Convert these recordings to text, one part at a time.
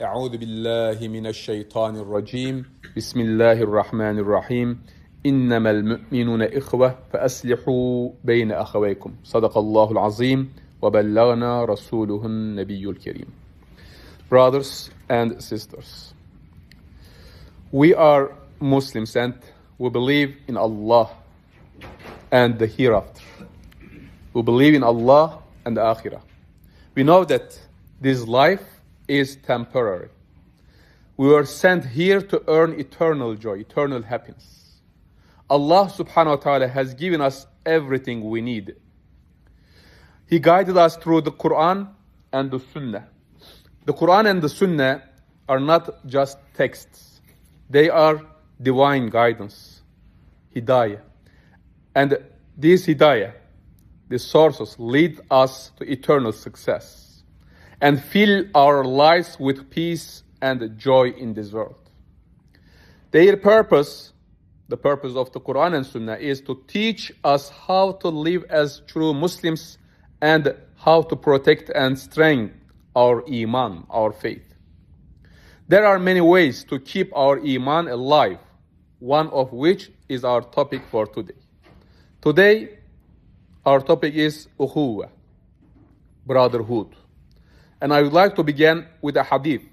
أعوذ بالله من الشيطان الرجيم بسم الله الرحمن الرحيم إنما المؤمنون إخوة فأصلحوا بين أخويكم صدق الله العظيم وبلغنا رسوله النبي الكريم. Brothers and sisters, we are Muslims and we believe in Allah and the hereafter. We believe in Allah and the Akhirah. We know that this life is temporary. We were sent here to earn eternal joy, eternal happiness. Allah subhanahu wa ta'ala has given us everything we need. He guided us through the Quran and the Sunnah. The Quran and the Sunnah are not just texts. They are divine guidance, hidayah. And these hidayah, these sources lead us to eternal success and fill our lives with peace and joy in this world. Their purpose, the purpose of the Quran and Sunnah, is to teach us how to live as true Muslims and how to protect and strengthen our Iman, our faith. There are many ways to keep our Iman alive, one of which is our topic for today. Today, our topic is Ukhuwwah, Brotherhood. And I would like to begin with a hadith.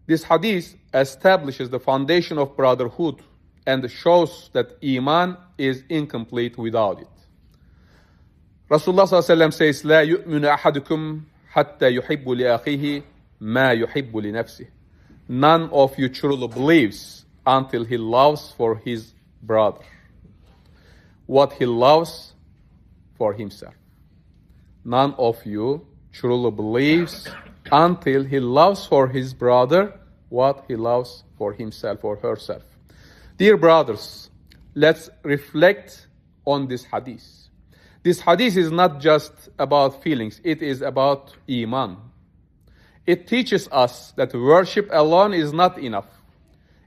This hadith establishes the foundation of brotherhood and shows that Iman is incomplete without it. Rasulullah ﷺ says, لا يؤمن أحدكم حتى يحب لأخيه ما يحب لنفسه. None of you truly believes until he loves for his brother what he loves for himself. None of you truly believes until he loves for his brother what he loves for himself or herself. Dear brothers, let's reflect on this hadith. This hadith is not just about feelings, it is about Iman. It teaches us that worship alone is not enough.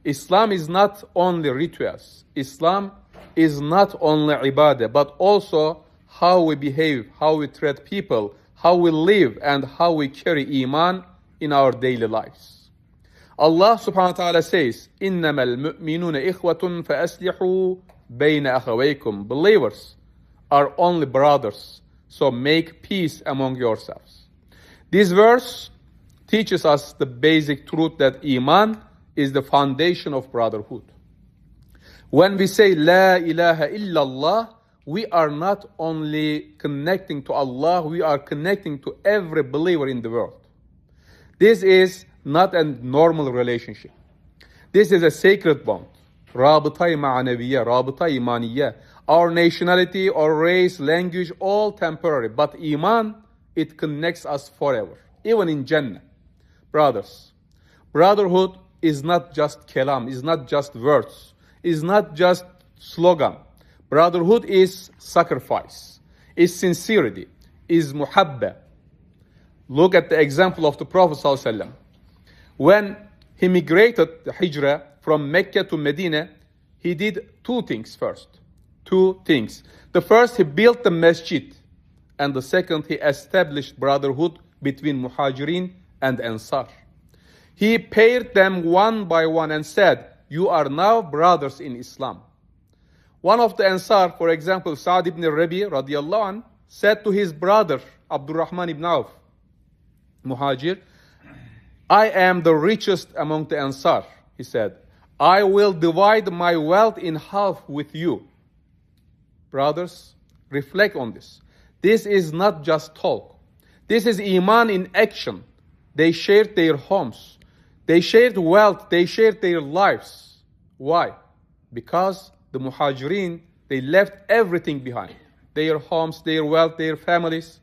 Islam is not only rituals. Islam is not only ibadah, but also how we behave, how we treat people, how we live, and how we carry Iman in our daily lives. Allah subhanahu wa ta'ala says, إِنَّمَا الْمُؤْمِنُونَ إِخْوَةٌ فَأَصْلِحُوا بَيْنَ أَخَوَيْكُمْ. Believers are only brothers, so make peace among yourselves. This verse teaches us the basic truth that Iman is the foundation of brotherhood. When we say La ilaha illallah, we are not only connecting to Allah, we are connecting to every believer in the world. This is not a normal relationship. This is a sacred bond. Rabita ma'anaviyya, rabita imaniyya. Our nationality, our race, language, all temporary. But Iman, it connects us forever, even in Jannah. Brothers, brotherhood is not just kalam, is not just words, is not just slogan. Brotherhood is sacrifice, is sincerity, is muhabba. Look at the example of the Prophet ﷺ. When he migrated the hijrah from Mecca to Medina, he did two things first. Two things. The first, he built the masjid. And the second, he established brotherhood between muhajirin and ansar. He paired them one by one and said, you are now brothers in Islam. One of the Ansar, for example, Sa'd ibn Rabi radiallahu anh, said to his brother, Abdurrahman ibn Auf, Muhajir, I am the richest among the Ansar, he said. I will divide my wealth in half with you. Brothers, reflect on this. This is not just talk. This is Iman in action. They shared their homes. They shared wealth. They shared their lives. Why? Because the muhajirin, they left everything behind. Their homes, their wealth, their families,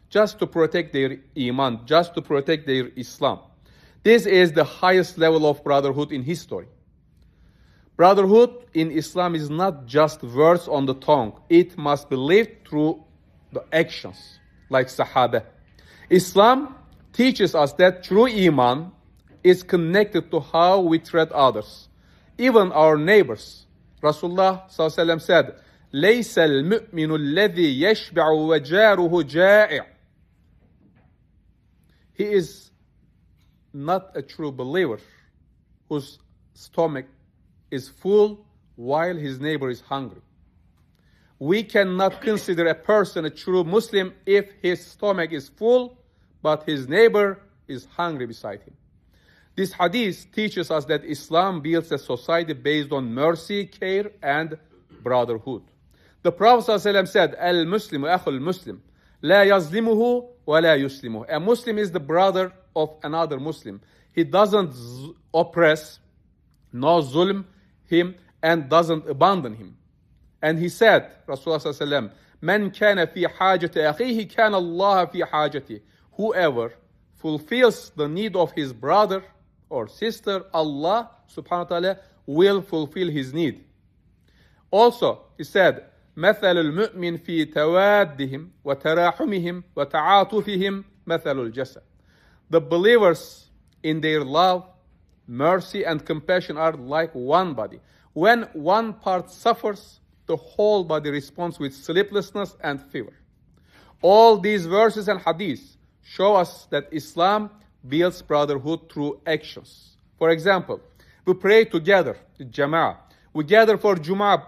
just to protect their Iman, just to protect their Islam. This is the highest level of brotherhood in history. Brotherhood in Islam is not just words on the tongue. It must be lived through the actions, like Sahaba. Islam teaches us that true Iman is connected to how we treat others, even our neighbors. Rasulullah ﷺ said, لَيْسَ الْمُؤْمِنُ الَّذِي يَشْبَعُ وَجَارُهُ جَائِعٌ. He is not a true believer whose stomach is full while his neighbor is hungry. We cannot consider a person a true Muslim if his stomach is full, but his neighbor is hungry beside him. This hadith teaches us that Islam builds a society based on mercy, care, and brotherhood. The Prophet ﷺ said, Al-Muslimu akhul Muslim, la yazlimuhu wa la yuslimuhu. A Muslim is the brother of another Muslim. He doesn't oppress, no zulm him, and doesn't abandon him. And he said, Rasulullah ﷺ, Man kana fi hajati akhihi kana Allah fi hajati. Whoever fulfills the need of his brother or sister, Allah subhanahu wa ta'ala will fulfill his need. Also, he said, مثل المؤمن في توادهم وتراحمهم وتعاطفهم مثل الجسد. The believers in their love, mercy, and compassion are like one body. When one part suffers, the whole body responds with sleeplessness and fever. All these verses and hadiths show us that Islam builds brotherhood through actions. For example, we pray together, Jama'ah. We gather for Jum'ah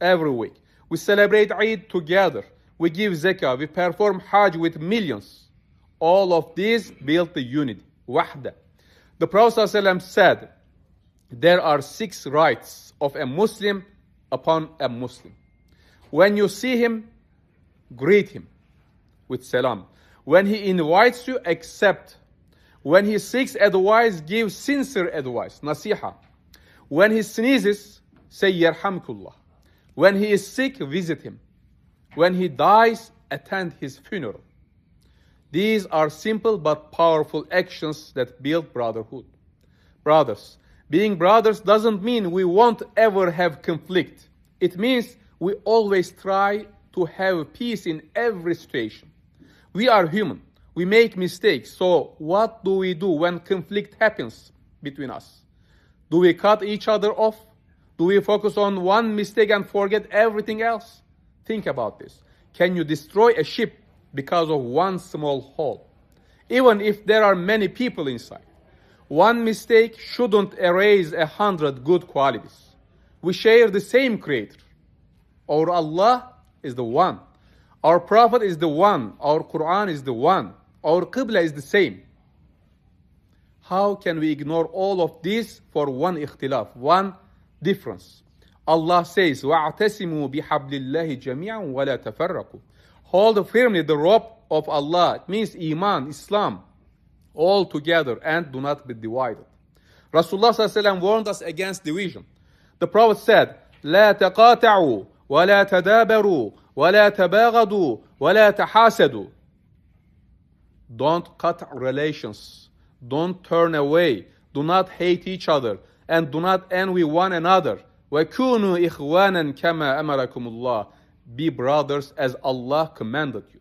every week. We celebrate Eid together. We give zakah. We perform Hajj with millions. All of these build the unity, wahda. The Prophet ﷺ said, there are 6 rights of a Muslim upon a Muslim. When you see him, greet him with salam. When he invites you, accept. When he seeks advice, give sincere advice, nasiha. When he sneezes, say yarhamkullah. When he is sick, visit him. When he dies, attend his funeral. These are simple but powerful actions that build brotherhood. Brothers, being brothers doesn't mean we won't ever have conflict. It means we always try to have peace in every situation. We are human. We make mistakes. So what do we do when conflict happens between us? Do we cut each other off? Do we focus on one mistake and forget everything else? Think about this. Can you destroy a ship because of one small hole? Even if there are many people inside. One mistake shouldn't erase 100 good qualities. We share the same Creator. Our Allah is the one. Our Prophet is the one. Our Quran is the one. Our Qibla is the same. How can we ignore all of this for one ikhtilaf, one difference? Allah says, وَاعْتَسِمُوا بِحَبْلِ اللَّهِ جَمِيعًا وَلَا تَفَرَّقُوا. Hold firmly the rope of Allah. It means Iman, Islam, all together and do not be divided. Rasulullah ﷺ warned us against division. The Prophet said, لا تقاطعوا ولا تدابروا ولا تباغضوا ولا تحاسدوا. Don't cut relations. Don't turn away. Do not hate each other. And do not envy one another. وَكُونُوا إِخْوَانًا كَمَا أَمَرَكُمُ اللَّهِ. Be brothers as Allah commanded you.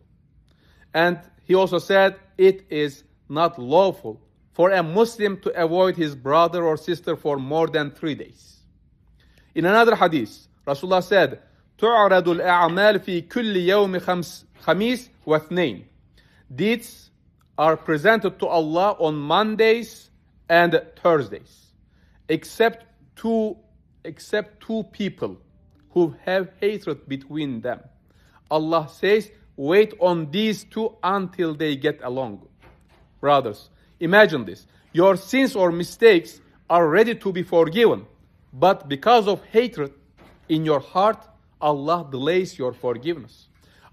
And he also said, it is not lawful for a Muslim to avoid his brother or sister for more than 3 days. In another hadith, Rasulullah said, تُعْرَضُ الْأَعْمَالِ فِي كُلِّ يَوْمِ خَمِيسٍ وَاثْنَيْنِ. Deeds are presented to Allah on Mondays and Thursdays, except two people who have hatred between them. Allah says, wait on these 2 until they get along. Brothers, imagine this. Your sins or mistakes are ready to be forgiven, but because of hatred in your heart, Allah delays your forgiveness.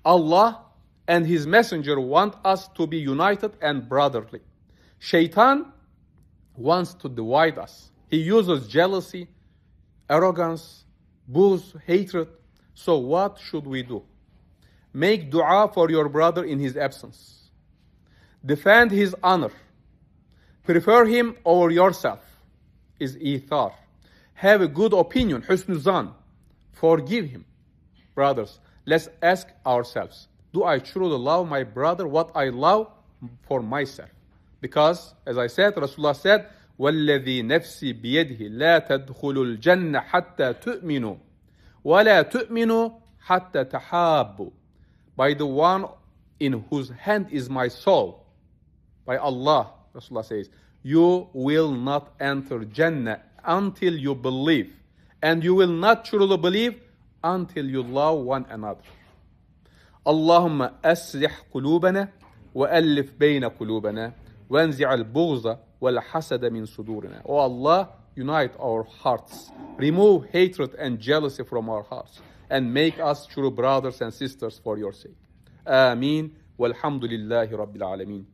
Allah and His Messenger want us to be united and brotherly. Shaitan wants to divide us. He uses jealousy, arrogance, booze, hatred. So what should we do? Make dua for your brother in his absence. Defend his honor. Prefer him over yourself is ithar. Have a good opinion, husnul zan. Forgive him. Brothers, let's ask ourselves, do I truly love my brother what I love for myself? Because, as I said, Rasulullah said, وَالَّذِي نَفْسِي بِيَدِهِ لَا تَدْخُلُوا الْجَنَّةَ حَتَّى تُؤْمِنُوا وَلَا تُؤْمِنُوا حَتَّى تَحَابُّوا. By the one in whose hand is my soul, by Allah, Rasulullah says, you will not enter Jannah until you believe. And you will not truly believe until you love one another. اللهم أصلح قلوبنا وألف بين قلوبنا وانزع البغض والحسد من صدورنا. Oh Allah, unite our hearts. Remove hatred and jealousy from our hearts. And make us true brothers and sisters for your sake. Ameen. Walhamdulillahi Rabbil Alameen.